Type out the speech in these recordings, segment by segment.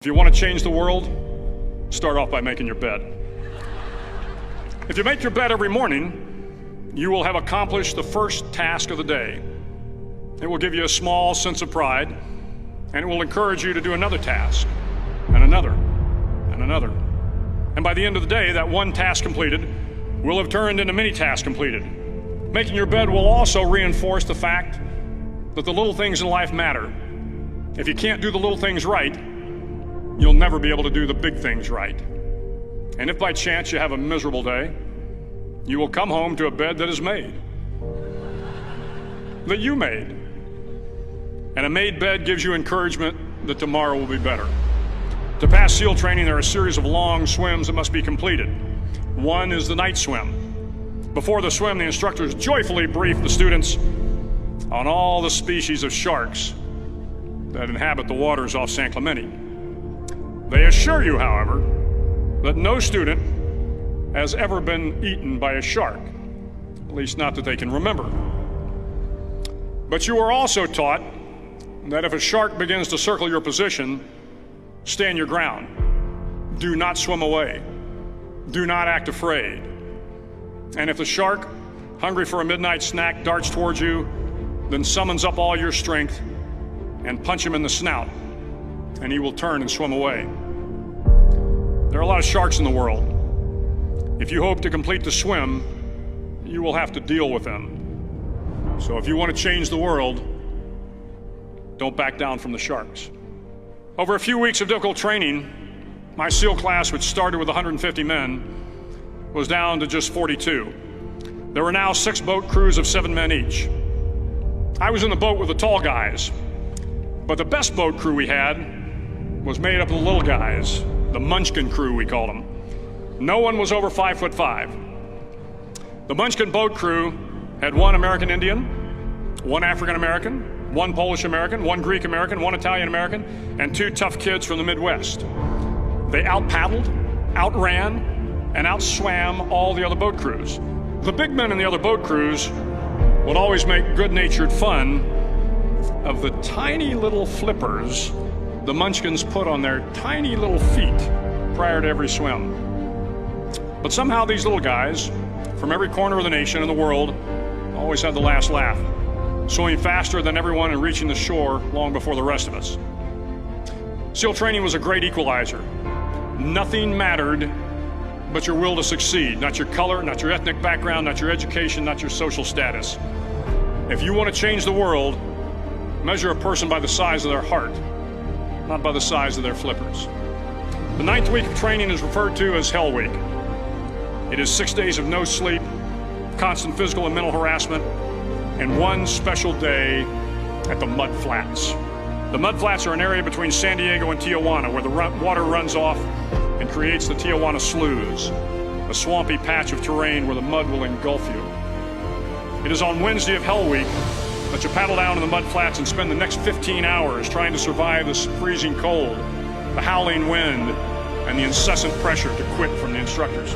If you want to change the world, start off by making your bed. If you make your bed every morning, you will have accomplished the first task of the day. It will give you a small sense of pride, and it will encourage you to do another task, and another, and another. And by the end of the day, that one task completed will have turned into many tasks completed. Making your bed will also reinforce the fact that the little things in life matter. If you can't do the little things right, you'll never be able to do the big things right. And if by chance you have a miserable day, you will come home to a bed that is made, that you made. And a made bed gives you encouragement that tomorrow will be better. To pass SEAL training, there are a series of long swims that must be completed. One is the night swim. Before the swim, the instructors joyfully brief the students on all the species of sharks that inhabit the waters off San Clemente. They assure you, however, that no student has ever been eaten by a shark, at least not that they can remember. But you are also taught that if a shark begins to circle your position, stand your ground. Do not swim away. Do not act afraid. And if the shark, hungry for a midnight snack, darts towards you, then summons up all your strength and punch him in the snout, and he will turn and swim away. There are a lot of sharks in the world. If you hope to complete the swim, you will have to deal with them. So if you want to change the world, don't back down from the sharks. Over a few weeks of difficult training, my SEAL class, which started with 150 men, was down to just 42. There were now 6 boat crews of 7 men each. I was in the boat with the tall guys, but the best boat crew we had was made up of the little guys, the Munchkin crew, we called them. No one was over 5'5". The Munchkin boat crew had 1 American Indian, 1 African American, 1 Polish American, 1 Greek American, 1 Italian American, and 2 tough kids from the Midwest. They out-paddled, outran, and outswam all the other boat crews. The big men in the other boat crews would always make good-natured fun of the tiny little flippers the Munchkins put on their tiny little feet prior to every swim. But somehow these little guys from every corner of the nation and the world always had the last laugh, swimming faster than everyone and reaching the shore long before the rest of us. SEAL training was a great equalizer. Nothing mattered but your will to succeed, not your color, not your ethnic background, not your education, not your social status. If you want to change the world, measure a person by the size of their heart, not by the size of their flippers. The 9th week of training is referred to as Hell Week. It is 6 days of no sleep, constant physical and mental harassment, and 1 special day at the Mud Flats. The Mud Flats are an area between San Diego and Tijuana where the water runs off and creates the Tijuana Sloughs, a swampy patch of terrain where the mud will engulf you. It is on Wednesday of Hell Week that you paddle down in the mud flats and spend the next 15 hours trying to survive the freezing cold, the howling wind, and the incessant pressure to quit from the instructors.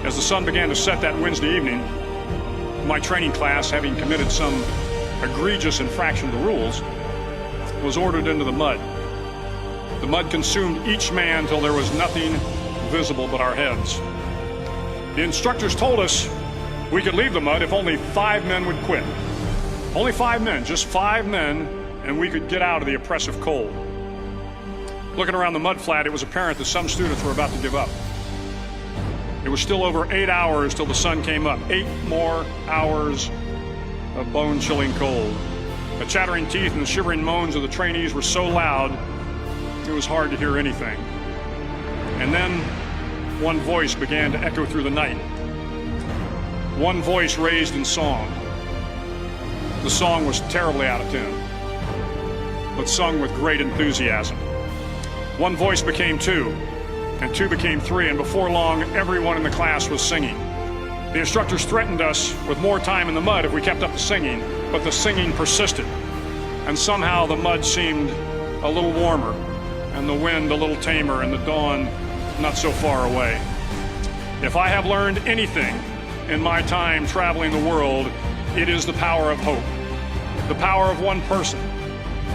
As the sun began to set that Wednesday evening, my training class, having committed some egregious infraction of the rules, was ordered into the mud. The mud consumed each man till there was nothing visible but our heads. The instructors told us we could leave the mud if only 5 men would quit. Only 5 men, just 5 men, and we could get out of the oppressive cold. Looking around the mud flat, it was apparent that some students were about to give up. It was still over 8 hours till the sun came up. 8 more hours of bone-chilling cold. The chattering teeth and the shivering moans of the trainees were so loud, it was hard to hear anything. And then one voice began to echo through the night. One voice raised in song. The song was terribly out of tune, but sung with great enthusiasm. One voice became 2, and 2 became 3, and before long, everyone in the class was singing. The instructors threatened us with more time in the mud if we kept up the singing, but the singing persisted, and somehow the mud seemed a little warmer, and the wind a little tamer, and the dawn not so far away. If I have learned anything in my time traveling the world, it is the power of hope, the power of one person,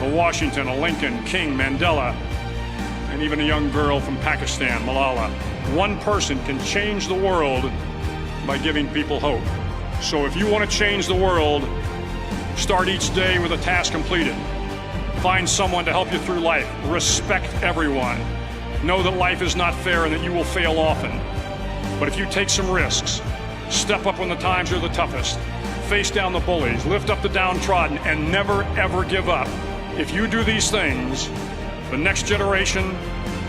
a Washington, a Lincoln, King, Mandela, and even a young girl from Pakistan, Malala. One person can change the world by giving people hope. So if you want to change the world, start each day with a task completed. Find someone to help you through life. Respect everyone. Know that life is not fair and that you will fail often. But if you take some risks, step up when the times are the toughest, face down the bullies, lift up the downtrodden, and never ever give up. If you do these things, the next generation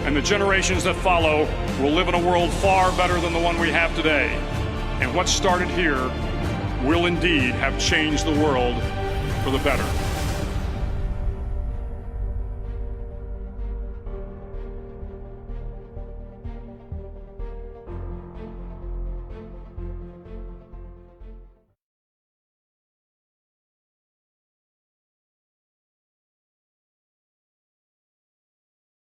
and the generations that follow will live in a world far better than the one we have today. And what started here will indeed have changed the world for the better.